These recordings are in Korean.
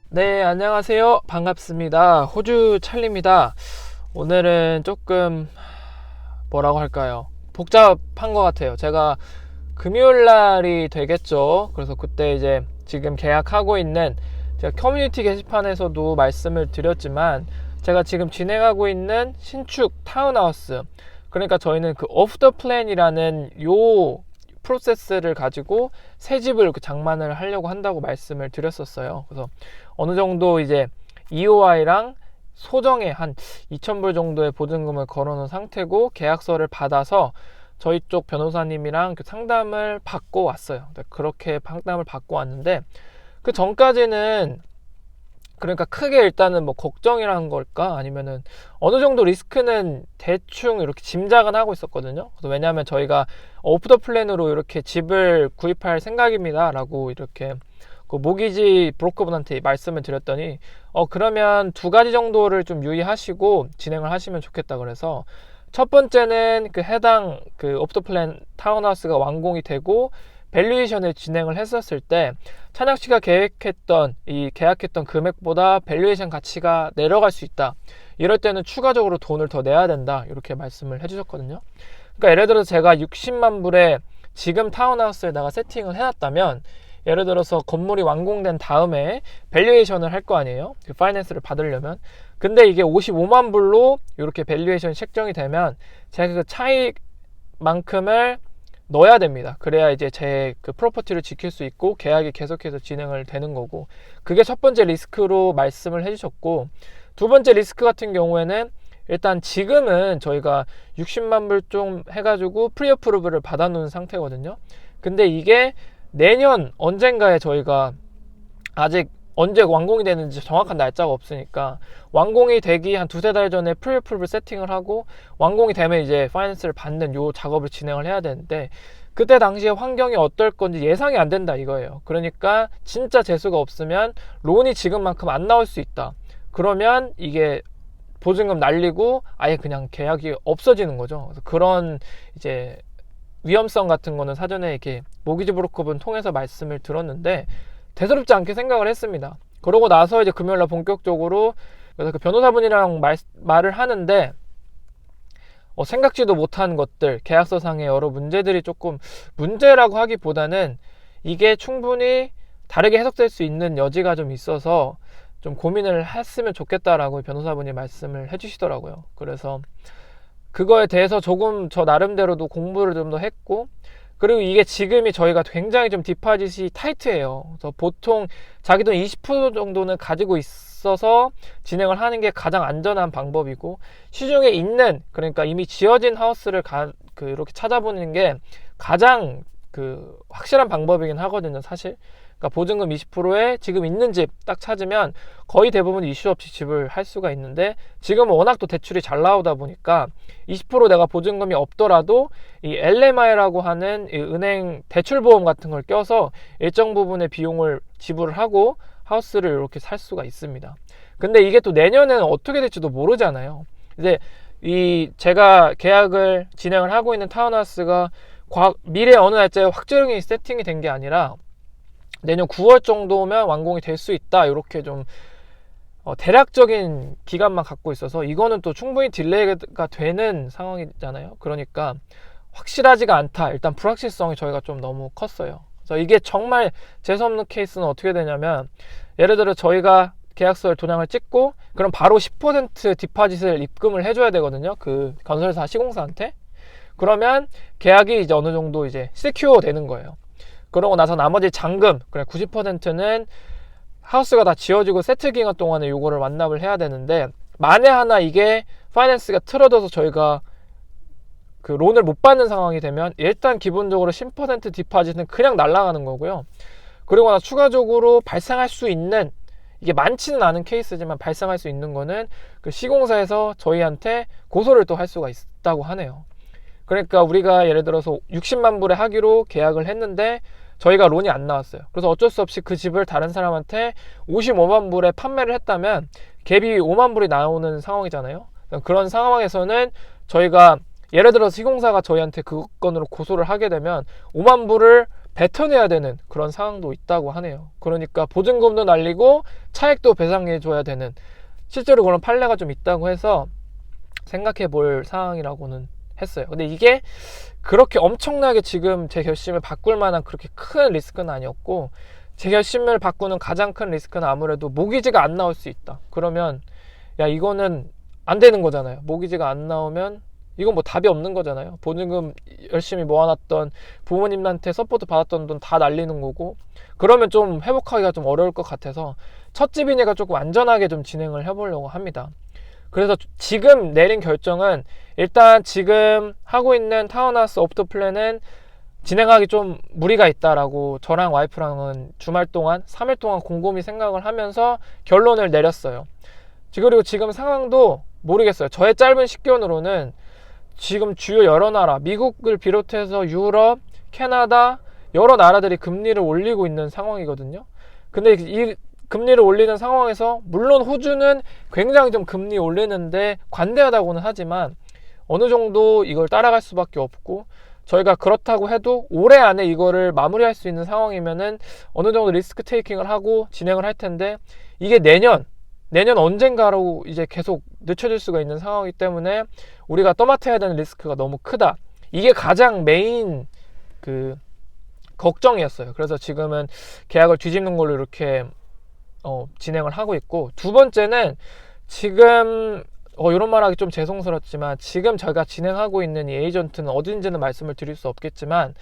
네, 안녕하세요. 반갑습니다. 호주 찰리입니다. 오늘은 조금 뭐라고 할까요? 복잡한 것 같아요. 제가 금요일 날이 되겠죠. 그래서 그때 이제 지금 계약하고 있는, 제가 커뮤니티 게시판에서도 말씀을 드렸지만, 제가 지금 진행하고 있는 신축 타운하우스, 그러니까 저희는 그 오프 더 플랜이라는 요 프로세스를 가지고 새 집을 장만을 하려고 한다고 말씀을 드렸었어요. 그래서 어느 정도 이제 EOI랑 소정에 한 2,000불 정도의 보증금을 걸어놓은 상태고, 계약서를 받아서 저희 쪽 변호사님이랑 상담을 받고 왔어요. 그렇게 상담을 받고 왔는데, 그 전까지는 그러니까 크게 일단은 뭐 걱정이라는 걸까, 아니면은 어느 정도 리스크는 대충 이렇게 짐작은 하고 있었거든요. 그래서 왜냐하면 저희가 오프 더 플랜으로 이렇게 집을 구입할 생각입니다 라고 이렇게 그 모기지 브로커분한테 말씀을 드렸더니, 그러면 두 가지 정도를 좀 유의하시고 진행을 하시면 좋겠다. 그래서 첫 번째는 그 해당 그 오프 더 플랜 타운하우스가 완공이 되고 밸류에이션을 진행을 했었을 때, 찬혁 씨가 계획했던 이 계약했던 금액보다 밸류에이션 가치가 내려갈 수 있다. 이럴 때는 추가적으로 돈을 더 내야 된다. 이렇게 말씀을 해주셨거든요. 그러니까 예를 들어서 제가 60만 불에 지금 타운하우스에다가 세팅을 해놨다면, 예를 들어서 건물이 완공된 다음에 밸류에이션을 할 거 아니에요. 그 파이낸스를 받으려면. 근데 이게 55만 불로 이렇게 밸류에이션이 책정이 되면 제가 그 차익만큼을 넣어야 됩니다. 그래야 이제 제 그 프로퍼티를 지킬 수 있고 계약이 계속해서 진행을 되는 거고, 그게 첫 번째 리스크로 말씀을 해주셨고, 두 번째 리스크 같은 경우에는 일단 지금은 저희가 60만 불 좀 해가지고 프리어프루브를 받아놓은 상태거든요. 근데 이게 내년 언젠가에 저희가 아직 언제 완공이 되는지 정확한 날짜가 없으니까, 완공이 되기 한 두세 달 전에 프리어프루브 세팅을 하고 완공이 되면 이제 파이낸스를 받는 요 작업을 진행을 해야 되는데, 그때 당시에 환경이 어떨 건지 예상이 안 된다 이거예요. 그러니까 진짜 재수가 없으면 론이 지금만큼 안 나올 수 있다. 그러면 이게 보증금 날리고 아예 그냥 계약이 없어지는 거죠. 그래서 그런 이제 위험성 같은 거는 사전에 이렇게 모기지 브로커분 통해서 말씀을 들었는데 대수롭지 않게 생각을 했습니다. 그러고 나서 이제 금요일날 본격적으로, 그래서 그 변호사분이랑 말을 하는데 생각지도 못한 것들, 계약서상의 여러 문제들이, 조금 문제라고 하기보다는 이게 충분히 다르게 해석될 수 있는 여지가 좀 있어서 좀 고민을 했으면 좋겠다라고 변호사분이 말씀을 해주시더라고요. 그래서 그거에 대해서 조금 저 나름대로도 공부를 좀 더 했고, 그리고 이게 지금이 저희가 굉장히 좀 디파짓이 타이트해요. 그래서 보통 자기 돈 20% 정도는 가지고 있어서 진행을 하는 게 가장 안전한 방법이고, 시중에 있는, 그러니까 이미 지어진 하우스를 이렇게 찾아보는 게 가장 확실한 방법이긴 하거든요, 사실. 그러니까 보증금 20%에 지금 있는 집 딱 찾으면 거의 대부분 이슈 없이 집을 할 수가 있는데, 지금은 워낙 또 대출이 잘 나오다 보니까 20% 내가 보증금이 없더라도 이 LMI라고 하는 이 은행 대출보험 같은 걸 껴서 일정 부분의 비용을 지불을 하고 하우스를 이렇게 살 수가 있습니다. 근데 이게 또 내년에는 어떻게 될지도 모르잖아요. 이제 제가 계약을 진행을 하고 있는 타운하우스가 미래 어느 날짜에 확정이 세팅이 된 게 아니라 내년 9월 정도면 완공이 될 수 있다, 이렇게 좀 대략적인 기간만 갖고 있어서, 이거는 또 충분히 딜레이가 되는 상황이잖아요. 그러니까 확실하지가 않다. 일단 불확실성이 저희가 좀 너무 컸어요. 그래서 이게 정말 재수없는 케이스는 어떻게 되냐면, 예를 들어 저희가 계약서를 도장을 찍고 그럼 바로 10% 디파짓을 입금을 해줘야 되거든요, 그 건설사 시공사한테. 그러면 계약이 이제 어느 정도 이제 세큐어 되는 거예요. 그러고 나서 나머지 잔금, 그래 90%는 하우스가 다 지어지고 세트 기간 동안에 요거를 완납을 해야 되는데, 만에 하나 이게 파이낸스가 틀어져서 저희가 그 론을 못 받는 상황이 되면 일단 기본적으로 10% 디파짓은 그냥 날아가는 거고요. 그리고 나서 추가적으로 발생할 수 있는, 이게 많지는 않은 케이스지만 발생할 수 있는 거는 그 시공사에서 저희한테 고소를 또 할 수가 있다고 하네요. 그러니까 우리가 예를 들어서 60만 불에 하기로 계약을 했는데 저희가 론이 안 나왔어요. 그래서 어쩔 수 없이 그 집을 다른 사람한테 55만 불에 판매를 했다면 갭이 5만 불이 나오는 상황이잖아요. 그런 상황에서는 저희가 예를 들어서 시공사가 저희한테 그 건으로 고소를 하게 되면 5만 불을 뱉어내야 되는 그런 상황도 있다고 하네요. 그러니까 보증금도 날리고 차액도 배상해줘야 되는 실제로 그런 판례가 좀 있다고 해서 생각해 볼 상황이라고는 했어요. 근데 이게 그렇게 엄청나게 지금 제 결심을 바꿀 만한 그렇게 큰 리스크는 아니었고, 제 결심을 바꾸는 가장 큰 리스크는 아무래도 모기지가 안 나올 수 있다. 그러면 야, 이거는 안 되는 거잖아요. 모기지가 안 나오면 이건 뭐 답이 없는 거잖아요. 보증금 열심히 모아놨던, 부모님한테 서포트 받았던 돈 다 날리는 거고, 그러면 좀 회복하기가 좀 어려울 것 같아서 첫 집이니까 조금 안전하게 좀 진행을 해보려고 합니다. 그래서 지금 내린 결정은 일단 지금 하고 있는 타운하우스 옵트 플랜은 진행하기 좀 무리가 있다라고 저랑 와이프랑은 주말 동안 3일 동안 곰곰이 생각을 하면서 결론을 내렸어요. 그리고 지금 상황도 모르겠어요. 저의 짧은 식견으로는 지금 주요 여러 나라, 미국을 비롯해서 유럽, 캐나다 여러 나라들이 금리를 올리고 있는 상황이거든요. 근데 이 금리를 올리는 상황에서 물론 호주는 굉장히 좀 금리 올리는데 관대하다고는 하지만 어느 정도 이걸 따라갈 수밖에 없고, 저희가 그렇다고 해도 올해 안에 이거를 마무리할 수 있는 상황이면은 어느 정도 리스크 테이킹을 하고 진행을 할 텐데, 이게 내년 언젠가로 이제 계속 늦춰질 수가 있는 상황이기 때문에 우리가 떠맡아야 되는 리스크가 너무 크다. 이게 가장 메인 그 걱정이었어요. 그래서 지금은 계약을 뒤집는 걸로 이렇게 진행을 하고 있고, 두 번째는 지금 이런 말하기 좀 죄송스럽지만 지금 저희가 진행하고 있는 이 에이전트는 어딘지는 말씀을 드릴 수 없겠지만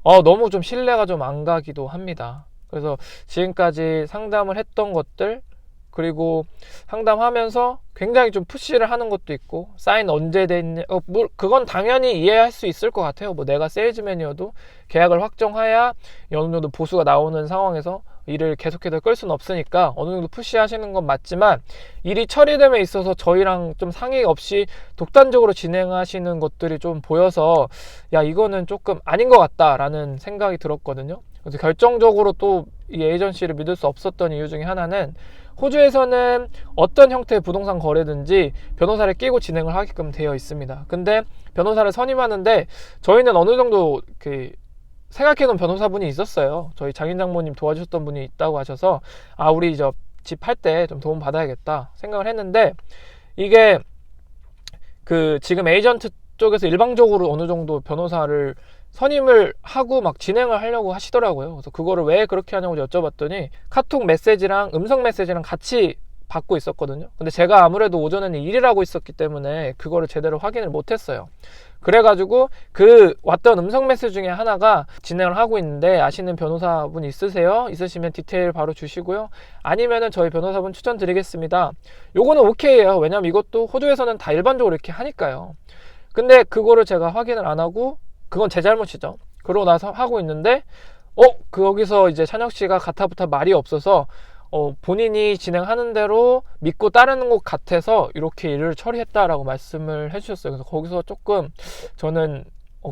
너무 좀 신뢰가 좀 안 가기도 합니다. 그래서 지금까지 상담을 했던 것들, 그리고 상담하면서 굉장히 좀 푸시를 하는 것도 있고, 사인 언제 됐냐, 그건 당연히 이해할 수 있을 것 같아요. 뭐 내가 세일즈맨이어도 계약을 확정해야 어느 정도 보수가 나오는 상황에서 일을 계속해서 끌 수는 없으니까 어느 정도 푸시하시는 건 맞지만, 일이 처리됨에 있어서 저희랑 좀 상의 없이 독단적으로 진행하시는 것들이 좀 보여서 야, 이거는 조금 아닌 것 같다라는 생각이 들었거든요. 그래서 결정적으로 또 이 에이전시를 믿을 수 없었던 이유 중에 하나는, 호주에서는 어떤 형태의 부동산 거래든지 변호사를 끼고 진행을 하게끔 되어 있습니다. 근데 변호사를 선임하는데 저희는 어느 정도 생각해놓은 변호사분이 있었어요. 저희 장인 장모님 도와주셨던 분이 있다고 하셔서 우리 집 할 때 좀 도움 받아야겠다 생각을 했는데, 이게 지금 에이전트 쪽에서 일방적으로 어느 정도 변호사를 선임을 하고 막 진행을 하려고 하시더라고요. 그래서 그거를 왜 그렇게 하냐고 여쭤봤더니 카톡 메시지랑 음성 메시지랑 같이 받고 있었거든요. 근데 제가 아무래도 오전에는 일을 하고 있었기 때문에 그거를 제대로 확인을 못했어요. 그래가지고 왔던 음성 메시지 중에 하나가, 진행을 하고 있는데 아시는 변호사분 있으세요? 있으시면 디테일 바로 주시고요. 아니면은 저희 변호사분 추천드리겠습니다. 요거는 오케이예요. 왜냐면 이것도 호주에서는 다 일반적으로 이렇게 하니까요. 근데 그거를 제가 확인을 안 하고, 그건 제 잘못이죠. 그러고 나서 하고 있는데 거기서 이제 찬혁 씨가 가타부타 말이 없어서 본인이 진행하는 대로 믿고 따르는 것 같아서 이렇게 일을 처리했다라고 말씀을 해주셨어요. 그래서 거기서 조금 저는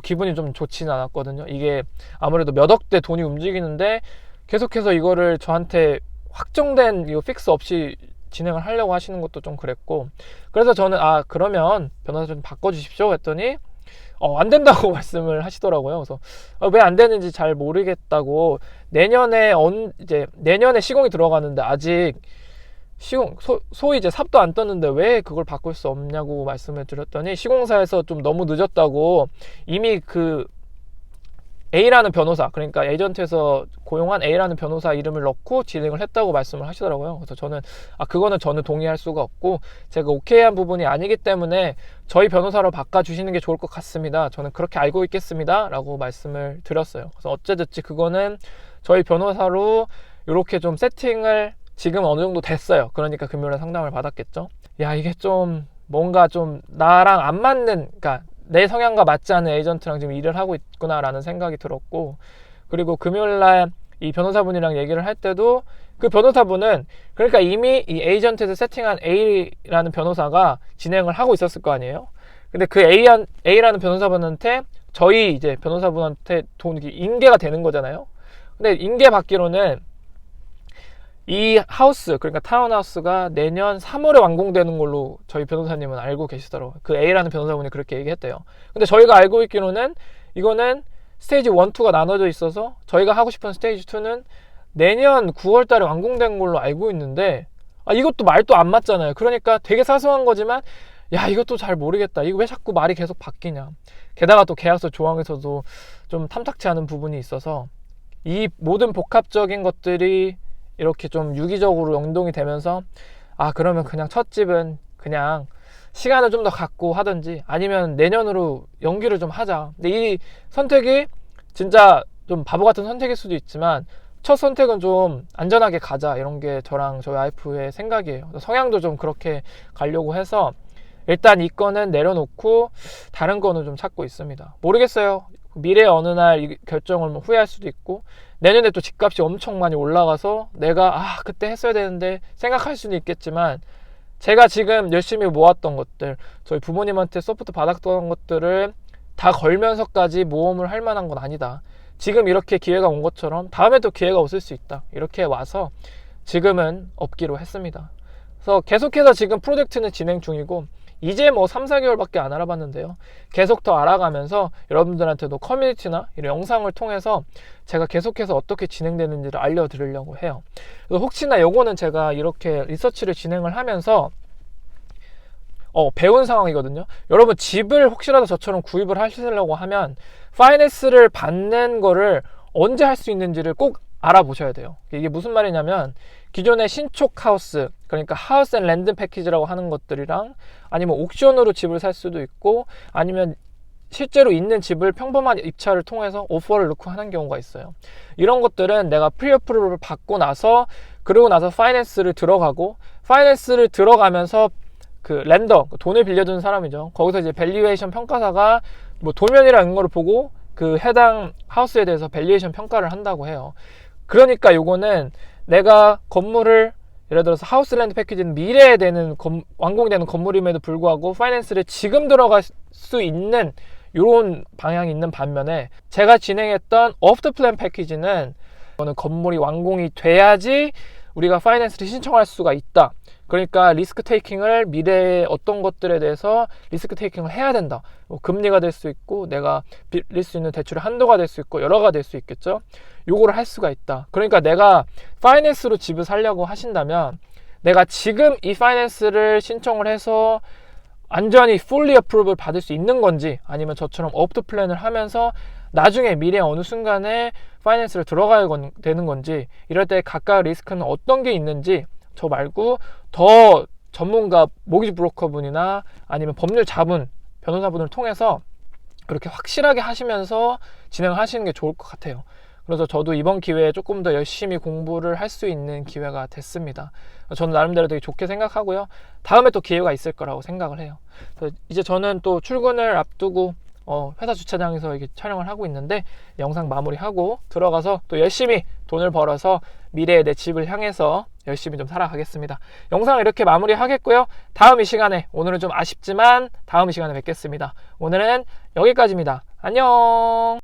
기분이 좀 좋지는 않았거든요. 이게 아무래도 몇 억대 돈이 움직이는데 계속해서 이거를 저한테 확정된 이거 픽스 없이 진행을 하려고 하시는 것도 좀 그랬고, 그래서 저는 그러면 변호사 좀 바꿔주십시오 했더니 안 된다고 말씀을 하시더라고요. 그래서 왜 안 되는지 잘 모르겠다고, 내년에 시공이 들어가는데 아직 소위 이제 삽도 안 떴는데 왜 그걸 바꿀 수 없냐고 말씀을 드렸더니, 시공사에서 좀 너무 늦었다고, 이미 A라는 변호사, 그러니까 에이전트에서 고용한 A라는 변호사 이름을 넣고 진행을 했다고 말씀을 하시더라고요. 그래서 저는 그거는 저는 동의할 수가 없고, 제가 오케이한 부분이 아니기 때문에 저희 변호사로 바꿔주시는 게 좋을 것 같습니다. 저는 그렇게 알고 있겠습니다 라고 말씀을 드렸어요. 그래서 어쨌든지 그거는 저희 변호사로 이렇게 좀 세팅을 지금 어느 정도 됐어요. 그러니까 금요일에 상담을 받았겠죠. 야, 이게 좀 뭔가 좀 나랑 안 맞는, 그러니까 내 성향과 맞지 않는 에이전트랑 지금 일을 하고 있구나라는 생각이 들었고, 그리고 금요일날 이 변호사분이랑 얘기를 할 때도 그 변호사분은, 그러니까 이미 이 에이전트에서 세팅한 A라는 변호사가 진행을 하고 있었을 거 아니에요. 근데 그 A라는 변호사분한테 저희 이제 변호사분한테 돈이 인계가 되는 거잖아요. 근데 인계 받기로는 이 하우스, 그러니까 타운하우스가 내년 3월에 완공되는 걸로 저희 변호사님은 알고 계시더라고요. 그 A라는 변호사분이 그렇게 얘기했대요. 근데 저희가 알고 있기로는 이거는 스테이지 1, 2가 나눠져 있어서 저희가 하고 싶은 스테이지 2는 내년 9월 달에 완공된 걸로 알고 있는데, 이것도 말도 안 맞잖아요. 그러니까 되게 사소한 거지만 야, 이것도 잘 모르겠다. 이거 왜 자꾸 말이 계속 바뀌냐. 게다가 또 계약서 조항에서도 좀 탐탁치 않은 부분이 있어서 이 모든 복합적인 것들이 이렇게 좀 유기적으로 연동이 되면서 그러면 그냥 첫 집은 그냥 시간을 좀 더 갖고 하든지 아니면 내년으로 연기를 좀 하자. 근데 이 선택이 진짜 좀 바보 같은 선택일 수도 있지만 첫 선택은 좀 안전하게 가자, 이런 게 저랑 저희 와이프의 생각이에요. 성향도 좀 그렇게 가려고 해서 일단 이 건은 내려놓고 다른 거는 좀 찾고 있습니다. 모르겠어요. 미래에 어느 날 이 결정을 후회할 수도 있고 내년에 또 집값이 엄청 많이 올라가서 내가 그때 했어야 되는데 생각할 수는 있겠지만, 제가 지금 열심히 모았던 것들, 저희 부모님한테 소프트 받았던 것들을 다 걸면서까지 모험을 할 만한 건 아니다. 지금 이렇게 기회가 온 것처럼 다음에 또 기회가 없을 수 있다. 이렇게 와서 지금은 없기로 했습니다. 그래서 계속해서 지금 프로젝트는 진행 중이고 이제 뭐 3, 4개월밖에 안 알아봤는데요. 계속 더 알아가면서 여러분들한테도 커뮤니티나 이런 영상을 통해서 제가 계속해서 어떻게 진행되는지를 알려드리려고 해요. 그래서 혹시나 요거는 제가 이렇게 리서치를 진행을 하면서 배운 상황이거든요. 여러분 집을 혹시라도 저처럼 구입을 하시려고 하면 파이낸스를 받는 거를 언제 할 수 있는지를 꼭 알아보셔야 돼요. 이게 무슨 말이냐면 기존의 신축 하우스, 그러니까 하우스 앤 랜드 패키지라고 하는 것들이랑 아니면 옥션으로 집을 살 수도 있고 아니면 실제로 있는 집을 평범한 입찰을 통해서 오퍼를 넣고 하는 경우가 있어요. 이런 것들은 내가 프리어프로를 받고 나서 그러고 나서 파이낸스를 들어가고 파이낸스를 들어가면서 그 렌더, 돈을 빌려주는 사람이죠. 거기서 이제 밸류에이션 평가사가 뭐 도면이라는 걸 보고 그 해당 하우스에 대해서 밸류에이션 평가를 한다고 해요. 그러니까 요거는 내가 건물을 예를 들어서 하우스랜드 패키지는 미래에 되는 완공되는 건물임에도 불구하고 파이낸스를 지금 들어갈 수 있는 이런 방향이 있는 반면에 제가 진행했던 오프터 플랜 패키지는 건물이 완공이 돼야지 우리가 파이낸스를 신청할 수가 있다. 그러니까 리스크 테이킹을 미래의 어떤 것들에 대해서 리스크 테이킹을 해야 된다. 뭐 금리가 될 수 있고 내가 빌릴 수 있는 대출의 한도가 될 수 있고 여러 가지가 될 수 있겠죠. 요거를 할 수가 있다. 그러니까 내가 파이낸스로 집을 사려고 하신다면 내가 지금 이 파이낸스를 신청을 해서 완전히 fully approval 받을 수 있는 건지 아니면 저처럼 업투 플랜을 하면서 나중에 미래 어느 순간에 파이낸스를 들어가야 되는 건지 이럴 때 각각 리스크는 어떤 게 있는지 저 말고 더 전문가 모기지 브로커 분이나 아니면 법률 자분 변호사분을 통해서 그렇게 확실하게 하시면서 진행하시는 게 좋을 것 같아요. 그래서 저도 이번 기회에 조금 더 열심히 공부를 할 수 있는 기회가 됐습니다. 저는 나름대로 되게 좋게 생각하고요. 다음에 또 기회가 있을 거라고 생각을 해요. 그래서 이제 저는 또 출근을 앞두고 회사 주차장에서 이렇게 촬영을 하고 있는데 영상 마무리하고 들어가서 또 열심히 돈을 벌어서 미래의 내 집을 향해서 열심히 좀 살아가겠습니다. 영상을 이렇게 마무리하겠고요. 다음 이 시간에, 오늘은 좀 아쉽지만 다음 이 시간에 뵙겠습니다. 오늘은 여기까지입니다. 안녕.